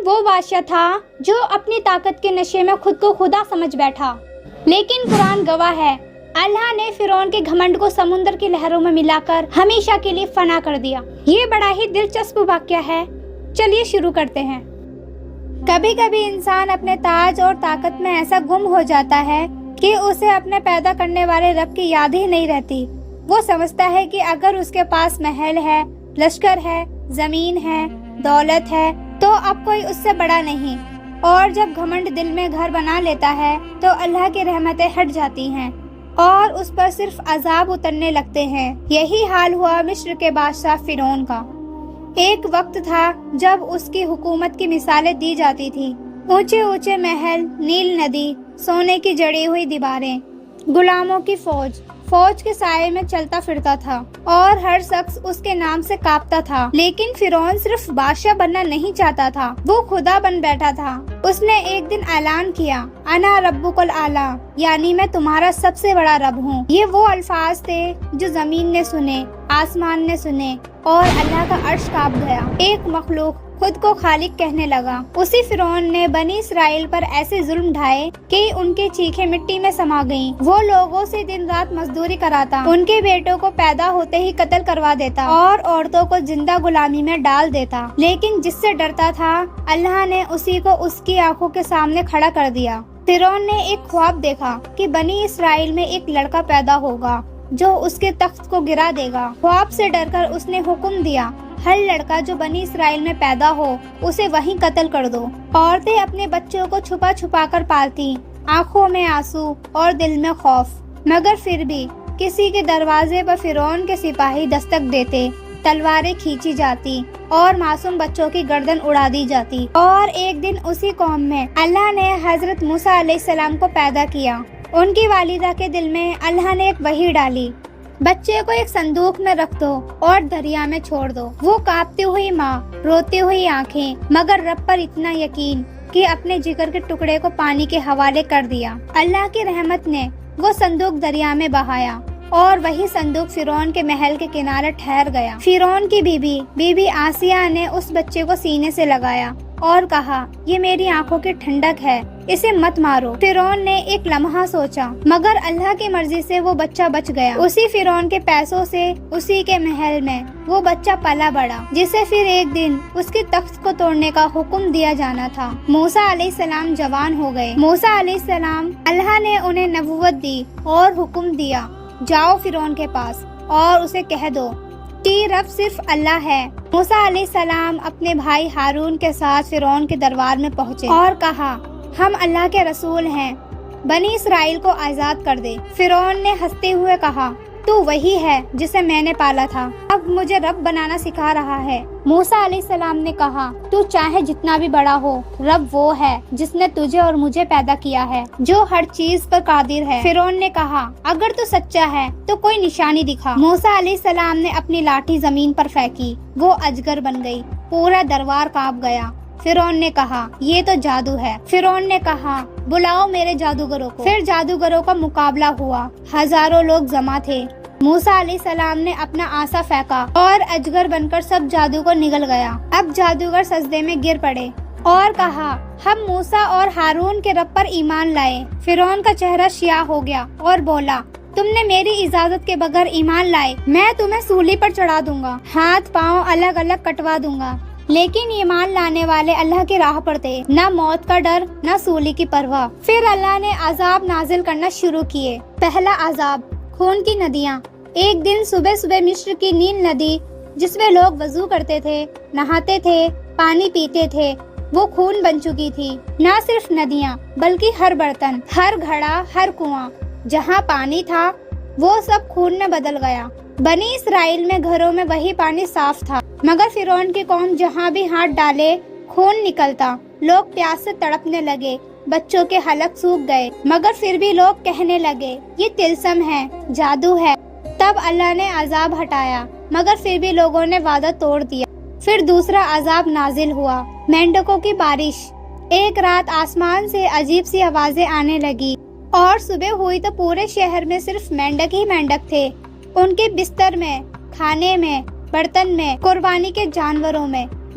وہ بادشاہ تھا جو اپنی طاقت کے نشے میں خود کو خدا سمجھ بیٹھا، لیکن قرآن گواہ ہے اللہ نے فرعون کے گھمنڈ کو سمندر کی لہروں میں ملا کر ہمیشہ کے لیے فنا کر دیا۔ یہ بڑا ہی دلچسپ واقعہ ہے، چلیے شروع کرتے ہیں۔ کبھی کبھی انسان اپنے تاج اور طاقت میں ایسا گم ہو جاتا ہے کہ اسے اپنے پیدا کرنے والے رب کی یاد ہی نہیں رہتی۔ وہ سمجھتا ہے کہ اگر اس کے پاس محل ہے، لشکر ہے، زمین ہے، دولت ہے تو اب کوئی اس سے بڑا نہیں، اور جب گھمنڈ دل میں گھر بنا لیتا ہے تو اللہ کی رحمتیں ہٹ جاتی ہیں اور اس پر صرف عذاب اترنے لگتے ہیں۔ یہی حال ہوا مصر کے بادشاہ فرعون کا۔ ایک وقت تھا جب اس کی حکومت کی مثالیں دی جاتی تھی، اونچے اونچے محل، نیل ندی، سونے کی جڑی ہوئی دیواریں، غلاموں کی فوج کے سائے میں چلتا پھرتا تھا اور ہر شخص اس کے نام سے کانپتا تھا۔ لیکن فرعون صرف بادشاہ بننا نہیں چاہتا تھا، وہ خدا بن بیٹھا تھا۔ اس نے ایک دن اعلان کیا، انا ربک الاعلی، یعنی میں تمہارا سب سے بڑا رب ہوں۔ یہ وہ الفاظ تھے جو زمین نے سنے، آسمان نے سنے اور اللہ کا عرش کانپ گیا۔ ایک مخلوق خود کو خالق کہنے لگا۔ اسی فرعون نے بنی اسرائیل پر ایسے ظلم ڈھائے کہ ان کی چیخیں مٹی میں سما گئیں۔ وہ لوگوں سے دن رات مزدوری کراتا، ان کے بیٹوں کو پیدا ہوتے ہی قتل کروا دیتا اور عورتوں کو زندہ غلامی میں ڈال دیتا۔ لیکن جس سے ڈرتا تھا اللہ نے اسی کو اس کی آنکھوں کے سامنے کھڑا کر دیا۔ فرعون نے ایک خواب دیکھا کہ بنی اسرائیل میں ایک لڑکا پیدا ہوگا جو اس کے تخت کو گرا دے گا۔ خواب سے ڈر کر اس نے حکم دیا، ہر لڑکا جو بنی اسرائیل میں پیدا ہو اسے وہیں قتل کر دو۔ عورتیں اپنے بچوں کو چھپا چھپا کر پالتی، آنکھوں میں آنسو اور دل میں خوف، مگر پھر بھی کسی کے دروازے پر فرعون کے سپاہی دستک دیتے، تلواریں کھینچی جاتی اور معصوم بچوں کی گردن اڑا دی جاتی۔ اور ایک دن اسی قوم میں اللہ نے حضرت موسیٰ علیہ السلام کو پیدا کیا۔ ان کی والدہ کے دل میں اللہ نے ایک وحی ڈالی، بچے کو ایک صندوق میں رکھ دو اور دریا میں چھوڑ دو۔ وہ کانپتی ہوئی ماں، روتی ہوئی آنکھیں، مگر رب پر اتنا یقین کہ اپنے جگر کے ٹکڑے کو پانی کے حوالے کر دیا۔ اللہ کی رحمت نے وہ صندوق دریا میں بہایا اور وہی صندوق فرعون کے محل کے کنارے ٹھہر گیا۔ فرعون کی بی بی آسیہ نے اس بچے کو سینے سے لگایا اور کہا، یہ میری آنکھوں کی ٹھنڈک ہے، اسے مت مارو۔ فرعون نے ایک لمحہ سوچا، مگر اللہ کی مرضی سے وہ بچہ بچ گیا۔ اسی فرعون کے پیسوں سے اسی کے محل میں وہ بچہ پلا بڑا، جسے پھر ایک دن اس کے تخت کو توڑنے کا حکم دیا جانا تھا۔ موسیٰ علیہ السلام جوان ہو گئے۔ موسیٰ علیہ السلام، اللہ نے انہیں نبوت دی اور حکم دیا، جاؤ فرعون کے پاس اور اسے کہہ دو کہ رب صرف اللہ ہے۔ موسیٰ علیہ السلام اپنے بھائی ہارون کے ساتھ فرعون کے دربار میں پہنچے اور کہا، ہم اللہ کے رسول ہیں، بنی اسرائیل کو آزاد کر دے۔ فرعون نے ہنستے ہوئے کہا، تو وہی ہے جسے میں نے پالا تھا، اب مجھے رب بنانا سکھا رہا ہے۔ موسیٰ علیہ السلام نے کہا، تو چاہے جتنا بھی بڑا ہو، رب وہ ہے جس نے تجھے اور مجھے پیدا کیا ہے، جو ہر چیز پر قادر ہے۔ فرعون نے کہا، اگر تو سچا ہے تو کوئی نشانی دکھا۔ موسیٰ علیہ السلام نے اپنی لاٹھی زمین پر پھینکی، وہ اجگر بن گئی، پورا دربار کانپ گیا۔ فرعون نے کہا، یہ تو جادو ہے۔ فرعون نے کہا، بلاؤ میرے جادوگروں کو۔ پھر جادوگروں کا مقابلہ ہوا، ہزاروں لوگ جمع تھے۔ موسیٰ علیہ السلام نے اپنا عصا پھینکا اور اجگر بن کر سب جادو کو نگل گیا۔ اب جادوگر سجدے میں گر پڑے اور کہا، ہم موسیٰ اور ہارون کے رب پر ایمان لائے۔ فرعون کا چہرہ سیاہ ہو گیا اور بولا، تم نے میری اجازت کے بغیر ایمان لائے، میں تمہیں سولی پر چڑھا دوں گا، ہاتھ پاؤں الگ الگ کٹوا دوں گا۔ لیکن ایمان لانے والے اللہ کی راہ پر تھے، نہ موت کا ڈر نہ سولی کی پرواہ۔ پھر اللہ نے عذاب نازل کرنا شروع کیے۔ پہلا عذاب، خون کی ندیاں۔ ایک دن صبح صبح مصر کی نیل ندی، جس میں لوگ وضو کرتے تھے، نہاتے تھے، پانی پیتے تھے، وہ خون بن چکی تھی۔ نہ صرف ندیاں بلکہ ہر برتن، ہر گھڑا، ہر کنواں جہاں پانی تھا وہ سب خون میں بدل گیا۔ بنی اسرائیل میں گھروں میں وہی پانی صاف تھا، مگر فرعون کی قوم جہاں بھی ہاتھ ڈالے خون نکلتا۔ لوگ پیاس سے تڑپنے لگے، بچوں کے حلق سوکھ گئے، مگر پھر بھی لوگ کہنے لگے، یہ طلسم ہے، جادو ہے۔ تب اللہ نے عذاب ہٹایا، مگر پھر بھی لوگوں نے وعدہ توڑ دیا۔ پھر دوسرا عذاب نازل ہوا، مینڈکوں کی بارش۔ ایک رات آسمان سے عجیب سی آوازیں آنے لگی اور صبح ہوئی تو پورے شہر میں صرف مینڈک ہی مینڈک تھے۔ ان کے بستر میں، کھانے میں، برتن میں، قربانی کے جانوروں میں